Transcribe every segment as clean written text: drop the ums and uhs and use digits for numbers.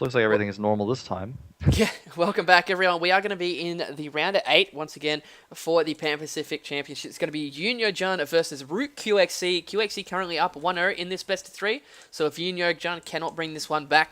looks like everything is normal this time. Yeah, welcome back, everyone. We are going to be in the round of 8 once again for the Pan Pacific Championship. It's going to be YoonYH versus Rootqxc. QXC currently up 1-0 in this best of 3. So if YoonYH cannot bring this one back,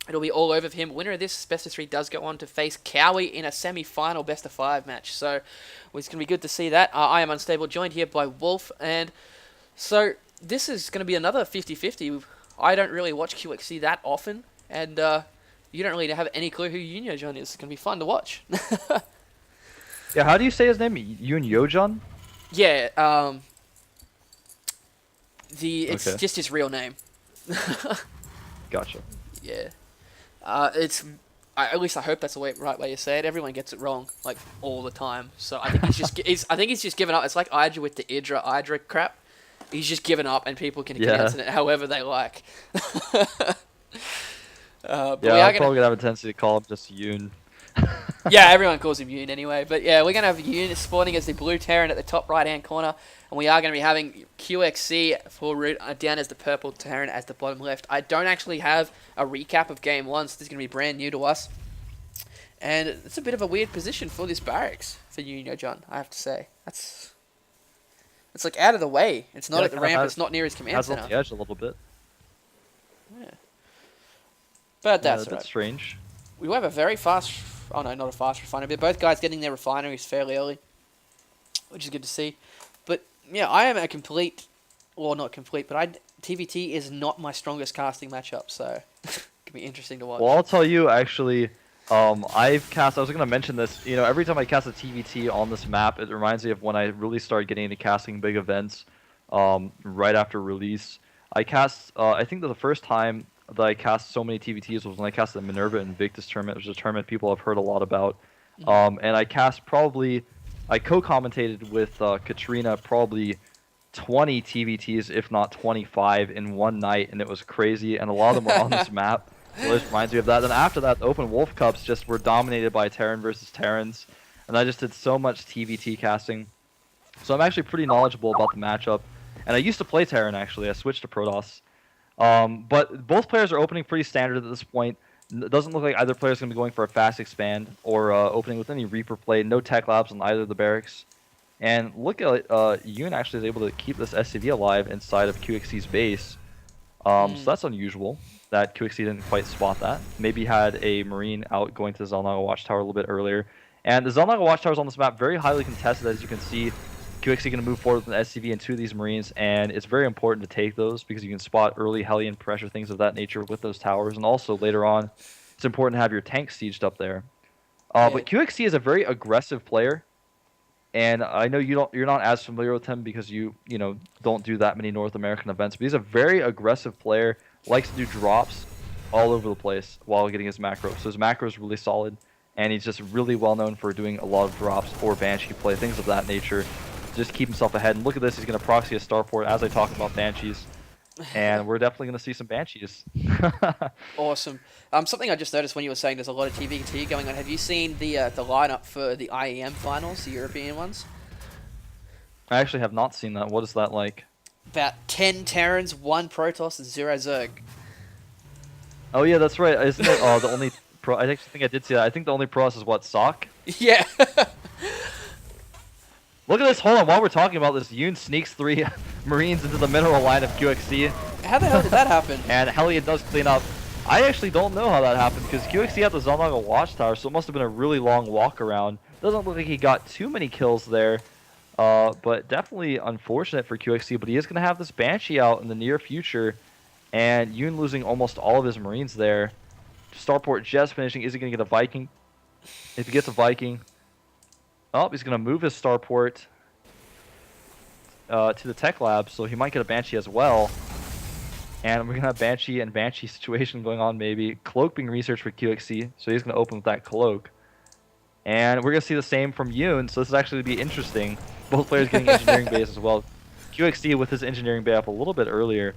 it'll be all over for him. Winner of this best of 3 does go on to face Cowie in a semi-final best of 5 match. So it's going to be good to see that. I am Unstable, joined here by Wolf. And so this is going to be another 50-50. I don't really watch QXC that often. And you don't really have any clue who YoonYH is. It's going to be fun to watch. Yeah, how do you say his name? YoonYH? Yeah, it's Okay, just his real name. gotcha. Yeah, at least I hope that's the right way to say it. Everyone gets it wrong like all the time. So I think I think he's just given up. It's like Idra with the Idra crap. He's just given up, and people can pronounce it however they like. But Yeah, we are I'm gonna. probably gonna have a tendency to call him just Yoon. Yeah, everyone calls him Yoon anyway. But yeah, we're going to have Yoon spawning as the blue Terran at the top right-hand corner. And we are going to be having QXC for Root down as the purple Terran as the bottom left. I don't actually have a recap of Game 1, so this is going to be brand new to us. And it's a bit of a weird position for this barracks for YoonYH, I have to say. It's like out of the way. It's not Yeah, at the ramp, it's not near his command has on center. the edge a little bit. Yeah. But Yeah, that's that's alright. strange. We have a very fast... Oh no, not a fast refinery, but both guys getting their refineries fairly early, which is good to see. But yeah, I am a complete... Well, not complete, but TVT is not my strongest casting matchup, so it can be interesting to watch. Well, I'll tell you actually. I've cast. I was gonna mention this. You know, every time I cast a TVT on this map, it reminds me of when I really started getting into casting big events. Right after release, I cast. I think that the first time that I cast so many TVTs was when I cast the Minerva Invictus tournament, which is a tournament people have heard a lot about. And I cast probably. I co-commentated with Katrina probably 20 TVTs, if not 25, in one night, and it was crazy. And a lot of them were on this map. So this reminds me of that. Then after that, the Open Wolf Cups just were dominated by Terran versus Terrans, and I just did so much TVT casting. So I'm actually pretty knowledgeable about the matchup. And I used to play Terran actually. I switched to Protoss. But both players are opening pretty standard at this point. It doesn't look like either player is going to be going for a fast expand or opening with any Reaper play. No tech labs on either of the barracks. And look at Yoon actually is able to keep this SCV alive inside of QXC's base. So that's unusual that QXC didn't quite spot that. Maybe had a Marine out going to the Zelnaga Watchtower a little bit earlier. And the Zelnaga Watchtowers on this map very highly contested, as you can see. QXC going to move forward with an SCV and two of these Marines, and it's very important to take those because you can spot early Hellion pressure, things of that nature with those towers. And also later on, it's important to have your tanks sieged up there. But QXC is a very aggressive player. And I know you're not as familiar with him because you don't do that many North American events, but he's a very aggressive player, likes to do drops all over the place while getting his macro. So his macro is really solid, and he's just really well known for doing a lot of drops or Banshee play, things of that nature, to just keep himself ahead. And look at this, he's going to proxy a starport as I talk about Banshees, and we're definitely going to see some Banshees. Awesome. Something I just noticed when you were saying there's a lot of TVT going on. Have you seen the lineup for the IEM finals, the European ones? I actually have not seen that. What is that like? About 10 Terrans, 1 Protoss, and 0 Zerg. Oh yeah, that's right. Isn't it? Oh, the only pro. I actually think I did see that. I think the only Protoss is what, Sock? Yeah. Look at this. Hold on. While we're talking about this, Yoon sneaks 3 Marines into the mineral line of QXC. How the hell did that happen? And Hellion does clean up. I actually don't know how that happened because QXC had the Zelnaga Watchtower, so it must have been a really long walk around. Doesn't look like he got too many kills there, but definitely unfortunate for QXC. But he is going to have this Banshee out in the near future, and Yoon losing almost all of his Marines there. Starport just finishing. Is he going to get a Viking? If he gets a Viking, oh, he's going to move his Starport to the Tech Lab, so he might get a Banshee as well. And we're going to have Banshee and Banshee situation going on maybe. Cloak being researched for QXC, so he's going to open with that Cloak. And we're going to see the same from Yoon, so this is actually going to be interesting. Both players getting engineering base as well. QXC with his engineering bay up a little bit earlier.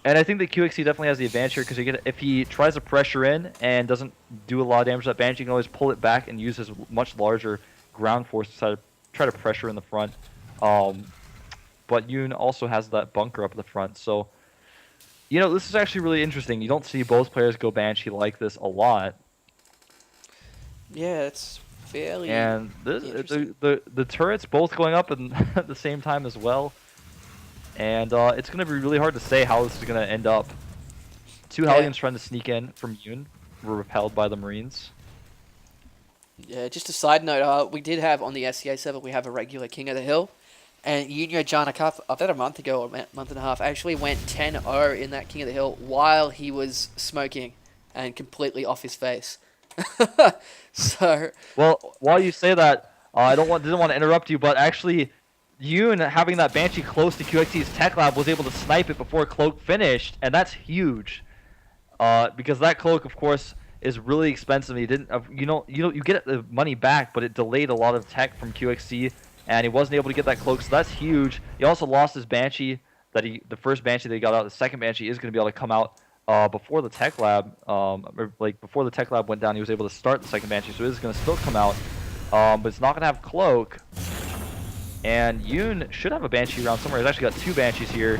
And I think that QXC definitely has the advantage here because if he tries to pressure in and doesn't do a lot of damage to that Banshee, he can always pull it back and use his much larger ground force to try to pressure in the front. But Yoon also has that bunker up at the front, so you know, this is actually really interesting. You don't see both players go Banshee like this a lot. Yeah, it's fairly And this, interesting. the turrets both going up and at the same time as well. And it's going to be really hard to say how this is going to end up. Two Yeah, Hellions trying to sneak in from Yoon were repelled by the Marines. yeah. Just a side note, we did have on the SCA server, we have a regular King of the Hill, and YoonYH about a month ago, or a month and a half, actually went 10-0 in that King of the Hill while he was smoking and completely off his face. So, Well, while you say that, I didn't want to interrupt you, but actually, Yoon having that Banshee close to QXC's tech lab was able to snipe it before Cloak finished, and that's huge. Because that cloak, of course, is really expensive. He didn't, you get the money back, but it delayed a lot of tech from QXC, and he wasn't able to get that cloak. So that's huge. He also lost his Banshee. The first Banshee that he got out, the second Banshee is going to be able to come out before the tech lab. Like before the tech lab went down, he was able to start the second Banshee, so it is going to still come out. But it's not going to have cloak. And Yoon should have a Banshee around somewhere. He's actually got two Banshees here.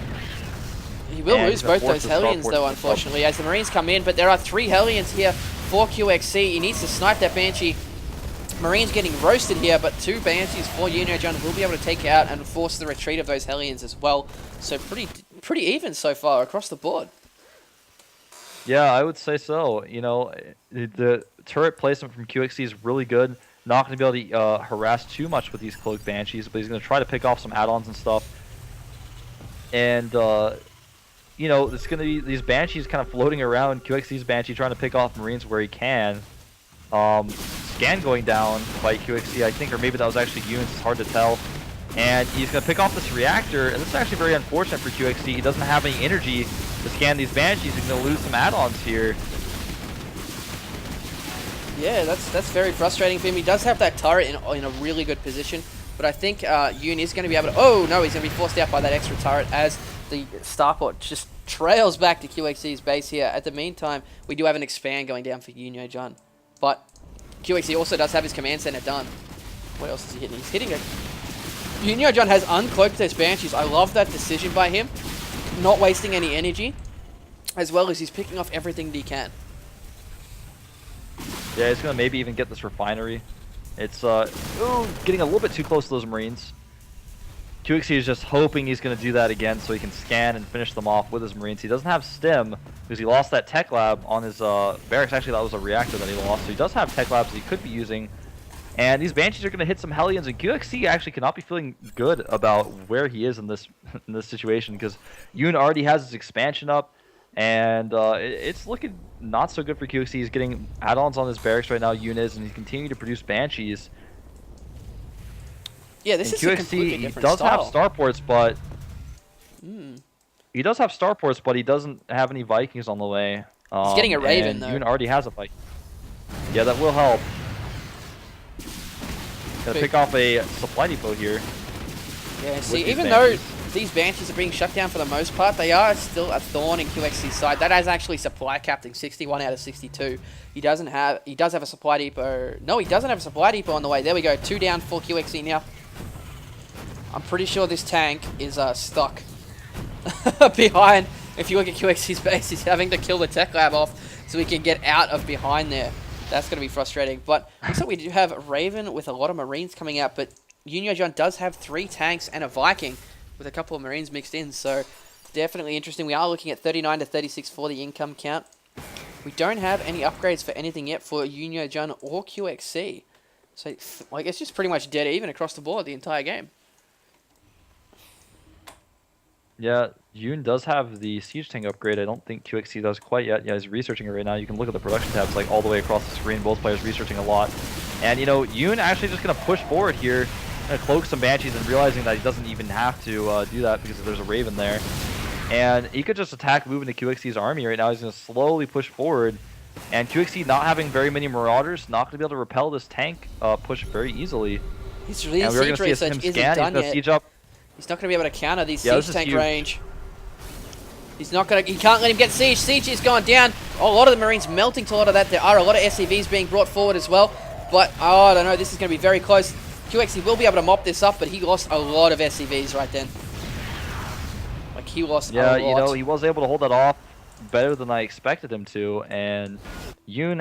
he will And lose he's gonna both force those the Hellions, Starport though, to unfortunately, as the Marines come in. But there are 3 Hellions here for QXC. He needs to snipe that Banshee. Marines getting roasted here, but 2 Banshees for YoonYH will be able to take out and force the retreat of those Hellions as well. So pretty even so far across the board. Yeah, I would say so. You know, the turret placement from QXC is really good. Not going to be able to harass too much with these cloaked Banshees, but he's going to try to pick off some add-ons and stuff. And, you know, it's going to be these Banshees kind of floating around. QXC's Banshee trying to pick off Marines where he can. Scan going down by QXC, I think, or maybe that was actually Yoon's. It's hard to tell. And he's going to pick off this reactor, and this is actually very unfortunate for QXC. He doesn't have any energy to scan these Banshees. He's going to lose some add-ons here. Yeah, that's very frustrating for him. He does have that turret in a really good position, but I think Yoon is going to be able to... Oh, no, he's going to be forced out by that extra turret as the Starport just trails back to QXC's base here. At the meantime, we do have an expand going down for YoonYH. But QXC also does have his command center done. What else is he hitting? He's hitting a... YoonYH has uncloaked those Banshees. I love that decision by him. Not wasting any energy, as well as he's picking off everything that he can. Yeah, he's going to maybe even get this refinery. It's getting a little bit too close to those Marines. QXC is just hoping he's going to do that again so he can scan and finish them off with his Marines. He doesn't have stim because he lost that tech lab on his barracks. Actually, that was a reactor that he lost. So he does have tech labs that he could be using. And these Banshees are going to hit some Hellions, and QXC actually cannot be feeling good about where he is in this situation because Yoon already has his expansion up, and it's looking not so good for QXC. He's getting add-ons on his barracks right now, Yoon is, and he's continuing to produce Banshees. Yeah, this and is a completely QXC, different he does have style. starports, but he doesn't have any Vikings on the way. He's getting a Raven, and though. Yoon already has a Viking. Yeah, that will help. Gonna pick off a supply depot here. Yeah, see, these even Banshees. though these Banshees are being shut down for the most part, they are still a thorn in QXC's side. That is actually supply captain, 61 out of 62. He does have a supply depot. No, he doesn't have a supply depot on the way. There we go, 2 down for QXC now. I'm pretty sure this tank is stuck behind. If you look at QXC's base, he's having to kill the tech lab off so he can get out of behind there. That's going to be frustrating. But looks like we do have Raven with a lot of Marines coming out, but YoonYH does have 3 tanks and a Viking with a couple of Marines mixed in, so definitely interesting. We are looking at 39 to 36 for the income count. We don't have any upgrades for anything yet for YoonYH or QXC. So, like, it's just pretty much dead even across the board the entire game. Yeah, Yoon does have the siege tank upgrade. I don't think QXC does quite yet. Yeah, he's researching it right now. You can look at the production tabs like all the way across the screen. Both players researching a lot. And, you know, Yoon actually just going to push forward here, going to cloak some Banshees and realizing that he doesn't even have to do that because there's a Raven there. And he could just attack, move into QXC's army right now. He's going to slowly push forward. And QXC not having very many Marauders, not going to be able to repel this tank push very easily. His really And we're going siege to see him research isn't scan. He's done going to yet. siege up. He's not going to be able to counter these Yeah, siege this is tank huge. range. He can't let him get siege. Siege is gone down. Oh, a lot of the Marines melting to a lot of that. There are a lot of SCVs being brought forward as well. But, oh, I don't know. This is going to be very close. QXC will be able to mop this up, but he lost a lot of SCVs right then. Like, he lost a Yeah, lot. you know, he was able to hold that off better than I expected him to, and Yoon